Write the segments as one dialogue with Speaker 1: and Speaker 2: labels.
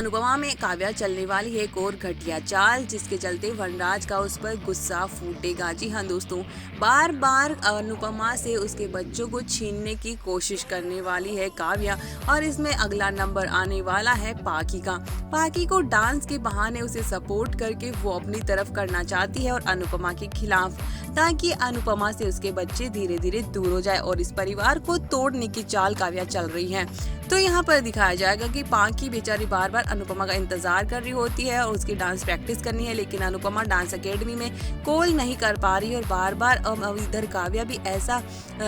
Speaker 1: अनुपमा में काव्या चलने वाली है एक और घटिया चाल, जिसके चलते वनराज का उस पर गुस्सा फूटेगा। जी हाँ दोस्तों, बार बार अनुपमा से उसके बच्चों को छीनने की कोशिश करने वाली है काव्या। और इसमें अगला नंबर आने वाला है पाकी का। पाकी को डांस के बहाने उसे सपोर्ट करके वो अपनी तरफ करना चाहती है और अनुपमा के खिलाफ, ताकि अनुपमा से उसके बच्चे धीरे धीरे दूर हो जाए। और इस परिवार को तोड़ने की चाल काव्या चल रही है। तो यहाँ पर दिखाया जाएगा कि पाकी बेचारी बार बार अनुपमा का इंतजार कर रही होती है और उसकी डांस प्रैक्टिस करनी है, लेकिन अनुपमा डांस एकेडमी में कॉल नहीं कर पा रही है। और बार बार इधर काव्या भी ऐसा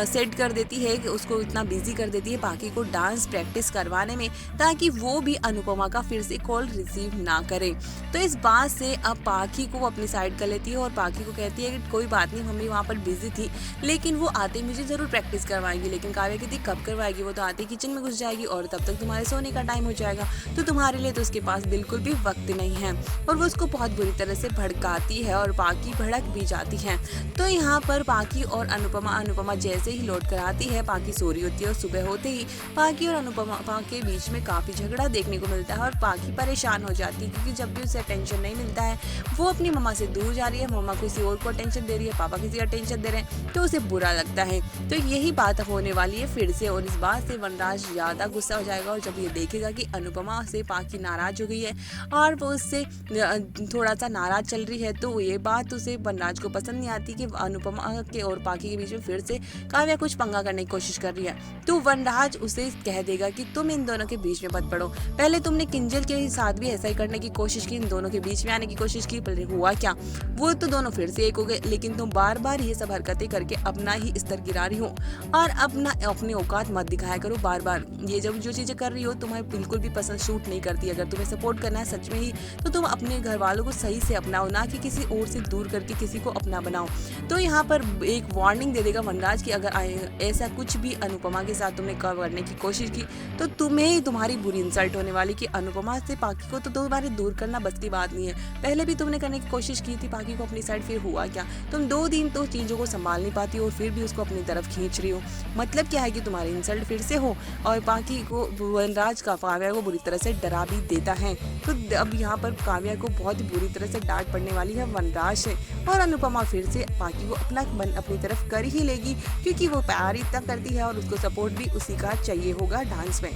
Speaker 1: सेट कर देती है कि उसको इतना बिजी कर देती है पाकी को डांस प्रैक्टिस करवाने में, ताकि वो भी अनुपमा का फिर से कॉल रिसीव ना करे। तो इस बात से अब पाकी को अपनी साइड कर लेती है और पाकी को कहती है कि कोई बात नहीं, मम्मी वहाँ पर बिजी थी, लेकिन वो आते मुझे जरूर प्रैक्टिस करवाएगी। लेकिन काव्या कहती कब करवाएगी, वो तो आते किचन में घुस जाएगी और तब तक तुम्हारे सोने का टाइम हो जाएगा, तो तुम्हारे लिए तो उसके पास बिल्कुल भी वक्त नहीं है। और वो उसको बहुत बुरी तरह से भड़काती है और पाकी भड़क भी जाती है। तो यहाँ पर पाकी और अनुपमा जैसे ही लौट कर आती है, पाकी सो रही होती है और सुबह होते ही पाकी और अनुपमा के बीच में काफी झगड़ा देखने को मिलता है। और पाकी परेशान हो जाती है, क्योंकि जब भी उसे अटेंशन नहीं मिलता है वो अपनी मम्मा से दूर जा रही है, मम्मा किसी और को अटेंशन दे रही है, पापा किसी अटेंशन दे रहे हैं, तो उसे बुरा लगता है। तो यही बात होने वाली है फिर से, और इस बात से वनराज ज्यादा गुस्सा हो जाएगा। और जब ये देखेगा कि अनुपमा से पाकी नाराज हो गई है और वो उससे थोड़ा सा नाराज चल रही है, तो ये बात उसे वनराज को पसंद नहीं आती कि अनुपमा के और पाकी के बीच में फिर से काव्या कुछ पंगा करने की कोशिश कर रही है। तो वनराज उसे कह देगा कि तुम इन दोनों के बीच में मत पड़ो, पहले तुमने किंजल के साथ भी ऐसा ही करने की कोशिश की, इन दोनों के बीच में आने की कोशिश की, पर हुआ क्या, वो तो दोनों फिर से एक हो गए। लेकिन तुम बार बार ये सब हरकतें करके अपना ही स्तर गिरा रही हो और अपनी औकात मत दिखाया करो बार बार। ये जब जो चीजें कर रही हो तुम्हें बिल्कुल भी पसंद शूट नहीं करती। अगर तुम्हें सपोर्ट करना है सच में ही, तो तुम अपने घर वालों को सही से अपनाओ, ना कि किसी और से दूर करके किसी को अपना बनाओ। तो यहाँ पर एक वार्निंग दे देगा वनराज कि अगर ऐसा कुछ भी अनुपमा के साथ तुमने करने की कोशिश की, तो तुम्हें तुम्हारी बुरी इंसल्ट होने वाली। कि अनुपमा से पाकी को तो तुम्हारे दूर करना बस की बात नहीं है, पहले भी तुमने करने की कोशिश की थी पाकी को अपनी साइड, फिर हुआ क्या, तुम 2 दिन तो चीजों को संभाल नहीं पाती और फिर भी उसको अपनी तरफ खींच रही हो। मतलब क्या है कि तुम्हारी इंसल्ट फिर से हो। और पाकी को वनराज का काव्या को बुरी तरह से डरा भी देता है। तो अब यहाँ पर काव्या को बहुत ही बुरी तरह से डांट पड़ने वाली है वनराज से, और अनुपमा फिर से पाकी को अपनी तरफ कर ही लेगी, क्योंकि वो प्यार इतना करती है और उसको सपोर्ट भी उसी का चाहिए होगा डांस में।